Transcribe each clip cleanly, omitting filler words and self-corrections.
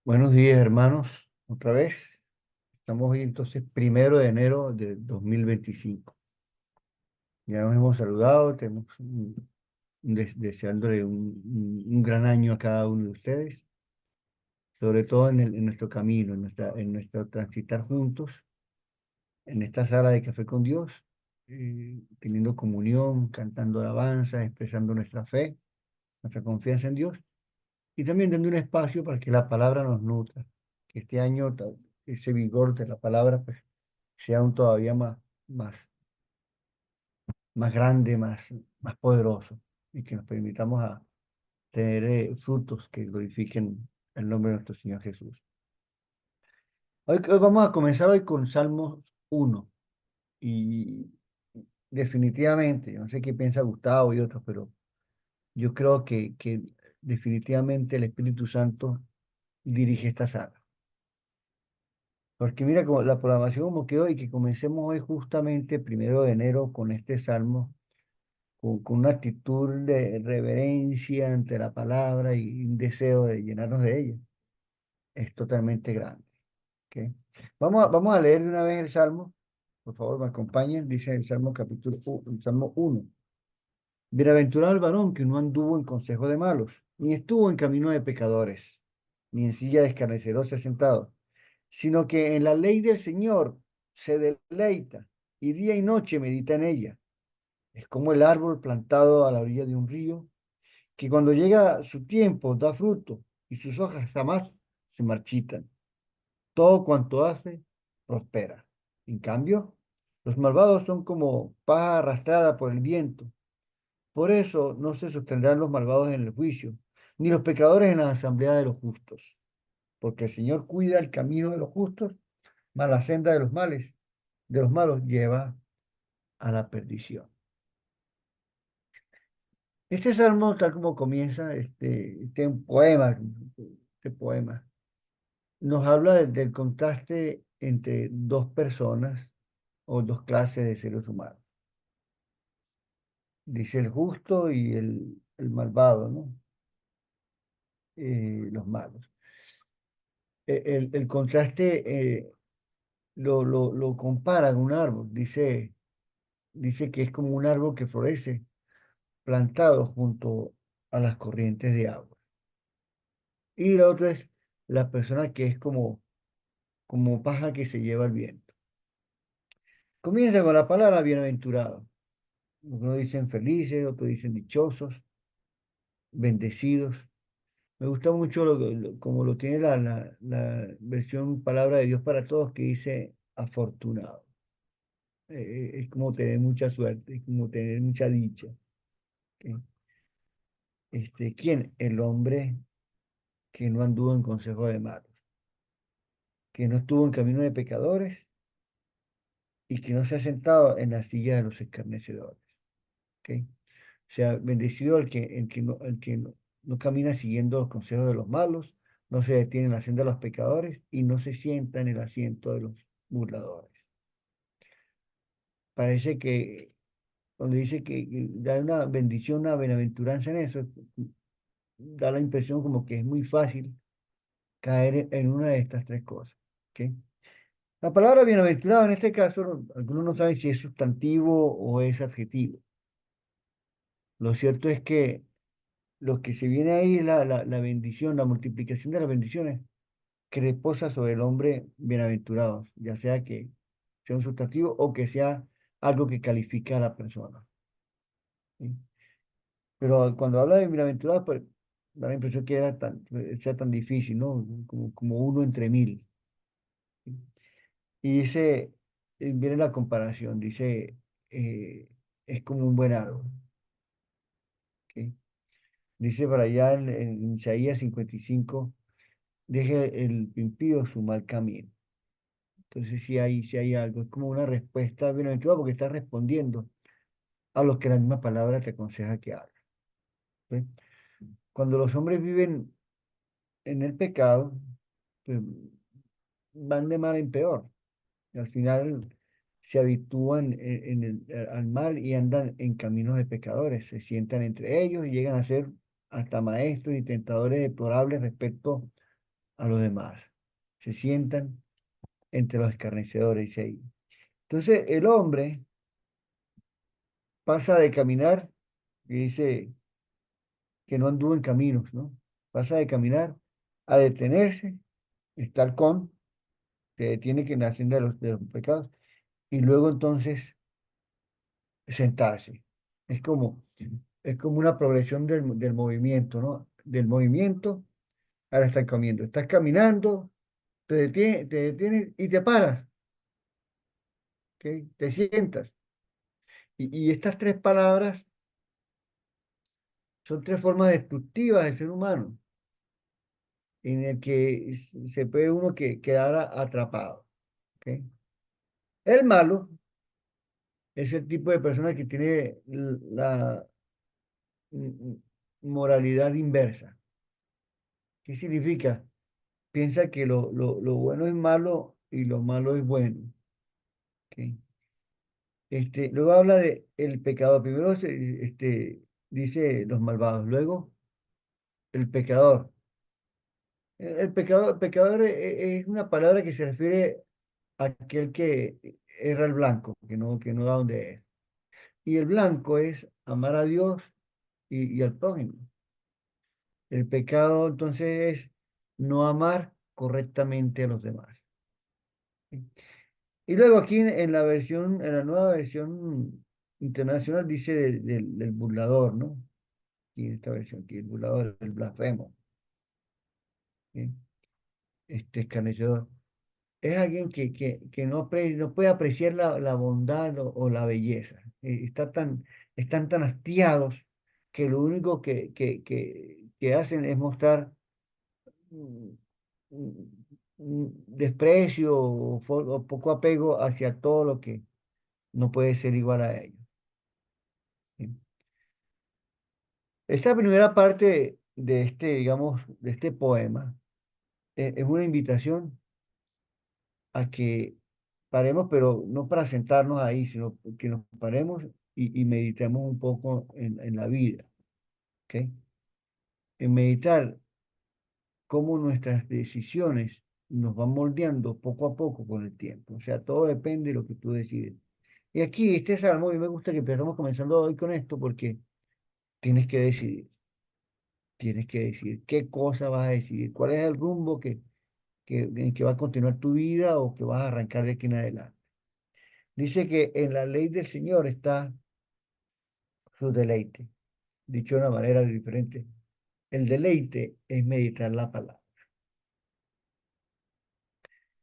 Buenos días, hermanos. Otra vez. Estamos hoy entonces 1 de enero de 2025. Ya nos hemos saludado, deseándole un gran año a cada uno de ustedes, sobre todo en nuestro camino, en nuestro transitar juntos, en esta sala de café con Dios, teniendo comunión, cantando alabanzas, expresando nuestra fe, nuestra confianza en Dios, y también dando un espacio para que la palabra nos nutra, que este año ese vigor de la palabra pues sea aún todavía más grande, más poderoso, y que nos permitamos a tener frutos que glorifiquen el nombre de nuestro Señor Jesús. Hoy vamos a comenzar hoy con Salmos 1, y definitivamente, yo no sé qué piensa Gustavo y otros, pero yo creo que definitivamente el Espíritu Santo dirige esta sala. Porque mira como la programación como quedó y que comencemos hoy justamente 1 de enero con este salmo, con una actitud de reverencia ante la palabra y un deseo de llenarnos de ella. Es totalmente grande. ¿Ok? Vamos a leer de una vez el salmo. Por favor, me acompañen. Dice el Salmo 1. Bienaventurado el varón que no anduvo en consejo de malos, ni estuvo en camino de pecadores, ni en silla de escarnecedores se ha sentado, sino que en la ley del Señor se deleita y día y noche medita en ella. Es como el árbol plantado a la orilla de un río, que cuando llega su tiempo da fruto y sus hojas jamás se marchitan. Todo cuanto hace prospera. En cambio, los malvados son como paja arrastrada por el viento. Por eso no se sostendrán los malvados en el juicio, ni los pecadores en la asamblea de los justos. Porque el Señor cuida el camino de los justos, mas la senda de los malos lleva a la perdición. Este salmo, tal como comienza, un poema, este poema, nos habla del contraste entre dos personas o dos clases de seres humanos. Dice el justo y el malvado, ¿no? Los malos. El contraste lo compara con un árbol. Dice que es como un árbol que florece plantado junto a las corrientes de agua. Y la otra es la persona que es como paja que se lleva el viento. Comienza con la palabra bienaventurado. Unos dicen felices, otros dicen dichosos, bendecidos. Me gusta mucho como lo tiene la versión Palabra de Dios para Todos, que dice afortunado. Es como tener mucha suerte, es como tener mucha dicha. ¿Ok? ¿Quién? El hombre que no anduvo en consejo de malos, que no estuvo en camino de pecadores y que no se ha sentado en la silla de los escarnecedores. ¿Ok? O sea, bendecido el que no camina siguiendo los consejos de los malos, no se detiene en la senda de los pecadores y no se sienta en el asiento de los burladores. Parece que cuando dice que da una bendición, una bienaventuranza en eso, da la impresión como que es muy fácil caer en una de estas tres cosas. ¿Ok? La palabra bienaventurado en este caso, algunos no saben si es sustantivo o es adjetivo. Lo cierto es que lo que se viene ahí es la bendición, la multiplicación de las bendiciones que reposa sobre el hombre bienaventurado, ya sea que sea un sustantivo o que sea algo que califica a la persona. ¿Sí? Pero cuando habla de bienaventurado, pues da la impresión que sea tan difícil, ¿no? Como uno entre mil. ¿Sí? Y dice, viene la comparación, dice, eh, es como un buen árbol. ¿Sí? Dice para allá en Isaías 55, deje el impío su mal camino. Entonces sí hay algo, es como una respuesta bienaventurada porque está respondiendo a lo que la misma palabra te aconseja que hagas. ¿Sí? Cuando los hombres viven en el pecado, pues van de mal en peor. Y al final se habitúan al mal y andan en caminos de pecadores, se sientan entre ellos y llegan a ser hasta maestros y tentadores deplorables respecto a los demás. Se sientan entre los escarnecedores, dice ahí. Entonces el hombre pasa de caminar, y dice que no anduvo en caminos, ¿no? Pasa de caminar a detenerse, estar con, se detiene que en la senda de los pecados, y luego entonces sentarse. Es como, es como una progresión del movimiento, ¿no? Del movimiento al estancamiento. Estás caminando, te detienes y te paras, ¿ok? Te sientas. Y estas tres palabras son tres formas destructivas del ser humano, en el que se puede uno quedar atrapado, ¿ok? El malo es el tipo de persona que tiene la mm, moralidad inversa. ¿Qué significa? Piensa que lo bueno es malo y lo malo es bueno, ¿ok? Luego habla de el pecador. Primero dice los malvados, luego el pecador. El pecador es una palabra que se refiere a aquel que erra el blanco, que no da donde es. Y el blanco es amar a Dios y al prójimo. El pecado entonces es no amar correctamente a los demás. ¿Sí? Y luego aquí en la nueva versión internacional dice del burlador, ¿no? Y esta versión aquí, el burlador, el blasfemo, ¿sí? Este escarnecedor. Es alguien que no puede apreciar la bondad o la belleza. Están tan hastiados que lo único que hacen es mostrar mm, mm, desprecio o poco apego hacia todo lo que no puede ser igual a ellos. ¿Sí? Esta primera parte de digamos, de este poema es una invitación a que paremos, pero no para sentarnos ahí, sino que nos paremos y meditemos un poco en la vida, ¿ok? En meditar cómo nuestras decisiones nos van moldeando poco a poco con el tiempo. O sea, todo depende de lo que tú decides. Y aquí, este salmo, a mí me gusta que empezamos comenzando hoy con esto porque tienes que decidir, tienes que decidir qué cosa vas a decidir, cuál es el rumbo en que va a continuar tu vida o que vas a arrancar de aquí en adelante. Dice que en la ley del Señor está su deleite. Dicho de una manera diferente, el deleite es meditar la palabra.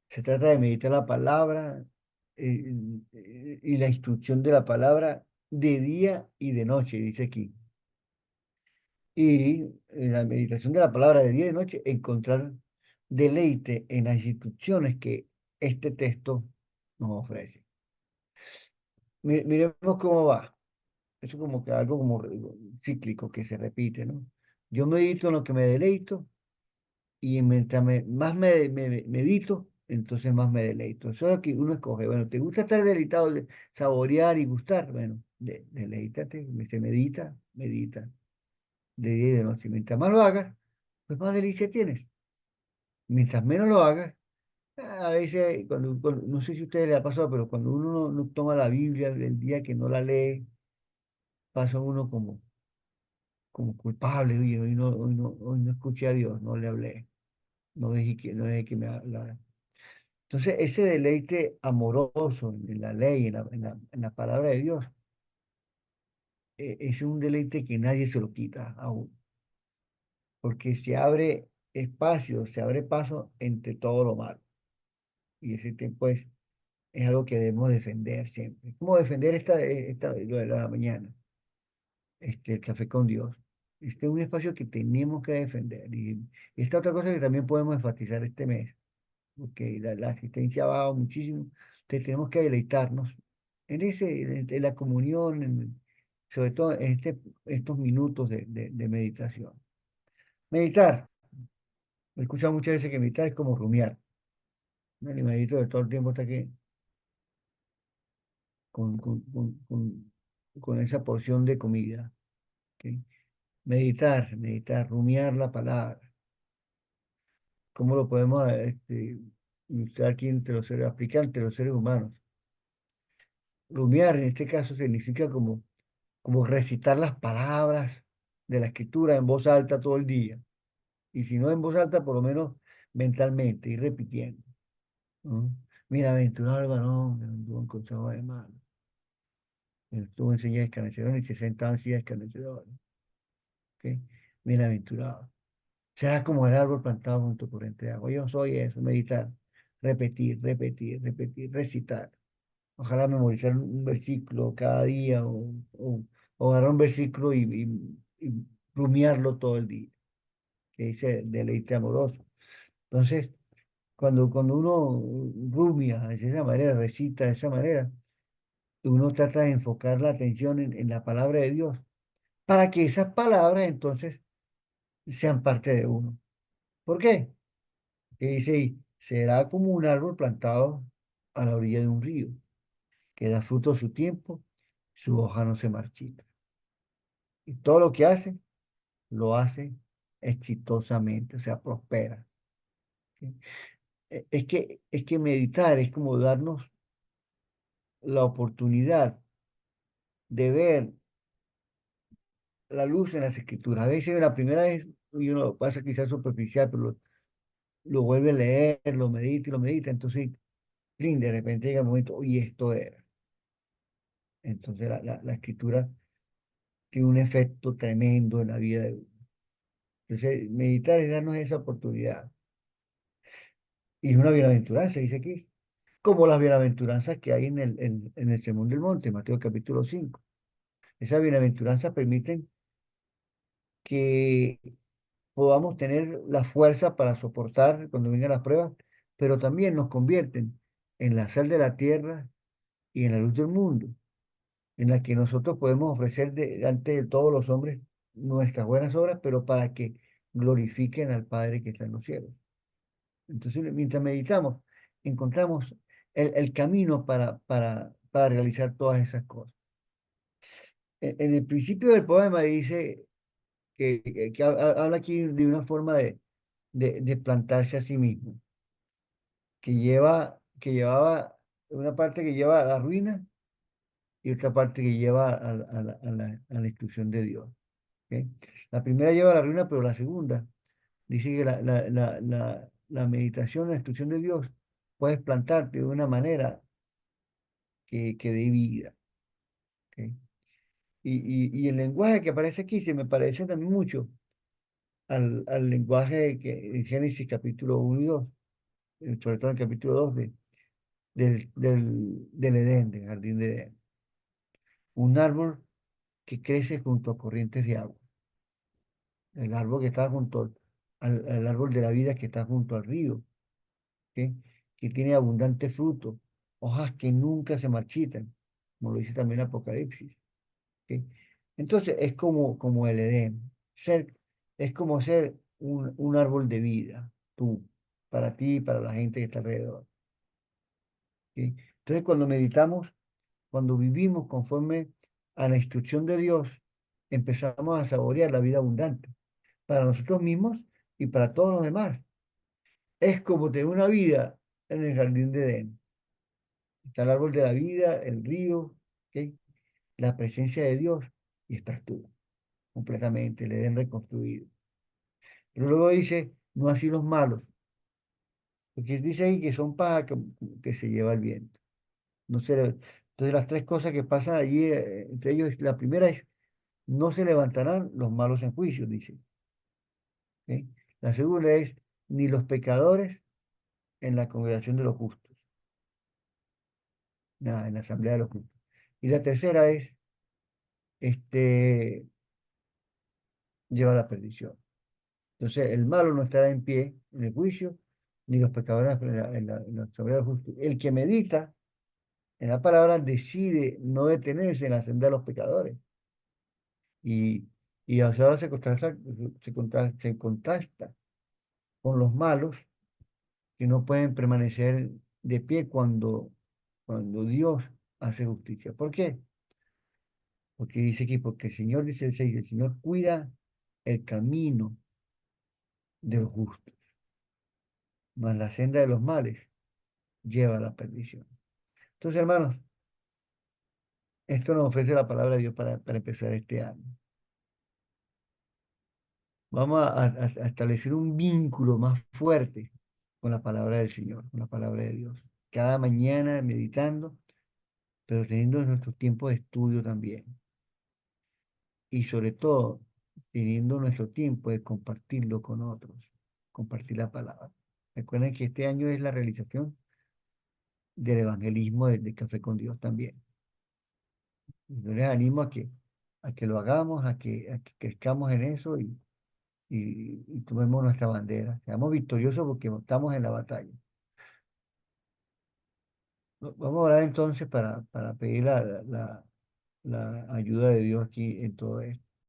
Se trata de meditar la palabra y la instrucción de la palabra de día y de noche, dice aquí. Y en la meditación de la palabra de día y de noche, encontrar deleite en las instrucciones que este texto nos ofrece. Miremos cómo va. Eso como que algo como cíclico que se repite, ¿no? Yo medito en lo que me deleito y mientras más medito, entonces más me deleito. Eso es lo que uno escoge. Bueno, ¿te gusta estar deleitado, saborear y gustar? Bueno, deleítate, se medita de día y de noche. Mientras más lo hagas, pues más delicia tienes. Mientras menos lo hagas, a veces, no sé si a ustedes les ha pasado, pero cuando uno no toma la Biblia el día que no la lee, pasa uno como culpable. Oye, hoy no escuché a Dios, no le hablé, no dejé que me hablara. Entonces, ese deleite amoroso en la ley, en la palabra de Dios, es un deleite que nadie se lo quita aún, porque se abre espacio, se abre paso entre todo lo malo. Y ese tiempo es algo que debemos defender siempre. ¿Cómo defender lo de la mañana? El café con Dios. Este es un espacio que tenemos que defender. Y esta otra cosa que también podemos enfatizar este mes, porque la asistencia ha bajado muchísimo, entonces tenemos que deleitarnos en la comunión, sobre todo en estos minutos de meditación. Meditar, he escuchado muchas veces que meditar es como rumiar, ¿no? El medito de todo el tiempo está aquí con, con, con, con, con esa porción de comida. ¿Ok? Meditar, rumiar la palabra. ¿Cómo lo podemos ilustrar aquí entre los seres, aplicar entre los seres humanos? Rumiar en este caso significa como recitar las palabras de la escritura en voz alta todo el día. Y si no en voz alta, por lo menos mentalmente, ir repitiendo, ¿no? Bienaventurado el varón que no anduvo en consejo de malos, que no estuvo en silla de escarnecedores, ni se sentaba en silla de escarnecedores. ¿Ok? Bienaventurado. Será como el árbol plantado junto a corriente de agua. Yo soy eso, meditar, repetir, repetir, repetir, recitar. Ojalá memorizar un versículo cada día o agarrar un versículo y rumiarlo todo el día, que dice deleite amoroso. Entonces, cuando uno rumia de esa manera, recita de esa manera, uno trata de enfocar la atención en la palabra de Dios para que esas palabras entonces sean parte de uno. ¿Por qué? Que dice ahí, será como un árbol plantado a la orilla de un río, que da fruto a su tiempo, su hoja no se marchita. Y todo lo que hace, lo hace exitosamente, o sea, prospera. ¿Sí? Es que meditar es como darnos la oportunidad de ver la luz en las escrituras. A veces la primera vez y uno pasa quizás superficial, pero lo vuelve a leer, lo medita y lo medita. Entonces, ¡plin! De repente llega el momento, y esto era. Entonces la escritura tiene un efecto tremendo en la vida de uno. Entonces, meditar es darnos esa oportunidad. Y es una bienaventuranza, dice aquí, como las bienaventuranzas que hay en el Sermón del Monte, Mateo capítulo 5. Esas bienaventuranzas permiten que podamos tener la fuerza para soportar cuando vengan las pruebas, pero también nos convierten en la sal de la tierra y en la luz del mundo, en la que nosotros podemos ofrecer delante de todos los hombres nuestras buenas obras, pero para que glorifiquen al Padre que está en los cielos. Entonces, mientras meditamos, encontramos el camino para realizar todas esas cosas. En el principio del poema dice que habla aquí de una forma de plantarse a sí mismo, que llevaba una parte que lleva a la ruina y otra parte que lleva a la instrucción de Dios. ¿Ok? La primera lleva a la ruina, pero la segunda dice que la meditación, la instrucción de Dios, puedes plantarte de una manera que dé vida. ¿Ok? Y el lenguaje que aparece aquí se me parece también mucho al lenguaje que en Génesis capítulo 1 y 2, sobre todo en el capítulo 2 del Edén, del jardín de Edén. Un árbol que crece junto a corrientes de agua. El árbol que está junto al árbol de la vida que está junto al río, ¿ok? Que tiene abundante fruto, hojas que nunca se marchitan, como lo dice también Apocalipsis. ¿Ok? Entonces es como el Edén. Es como ser un árbol de vida, tú, para ti y para la gente que está alrededor. ¿Ok? Entonces cuando meditamos, cuando vivimos conforme a la instrucción de Dios, empezamos a saborear la vida abundante para nosotros mismos y para todos los demás. Es como tener una vida en el jardín de Edén. Está el árbol de la vida, el río, ¿ok? La presencia de Dios y estás tú completamente, el Edén reconstruido. Pero luego dice, no así los malos, porque dice ahí que son paja que se lleva el viento. No se le- Entonces las tres cosas que pasan allí entre ellos, la primera es, no se levantarán los malos en juicio, dice. ¿Ok? La segunda es, ni los pecadores en la congregación de los justos, nada, en la asamblea de los justos. Y la tercera es, este, lleva a la perdición. Entonces, el malo no estará en pie en el juicio, ni los pecadores en la asamblea de los justos. El que medita en la palabra decide no detenerse en la senda de los pecadores. Y, y ahora se contrasta con los malos que no pueden permanecer de pie cuando Dios hace justicia. ¿Por qué? Porque dice aquí, porque el Señor, dice el 6, el Señor cuida el camino de los justos. mas la senda de los males lleva a la perdición. Entonces, hermanos, esto nos ofrece la palabra de Dios para empezar este año. Vamos a establecer un vínculo más fuerte con la palabra del Señor, con la palabra de Dios. Cada mañana meditando, pero teniendo nuestro tiempo de estudio también. Y sobre todo, teniendo nuestro tiempo de compartirlo con otros, compartir la palabra. Recuerden que este año es la realización del evangelismo de Café con Dios también. Yo les animo a que lo hagamos, a que crezcamos en eso y tomemos nuestra bandera. Seamos victoriosos porque estamos en la batalla. Vamos a orar entonces para pedir la ayuda de Dios aquí en todo esto.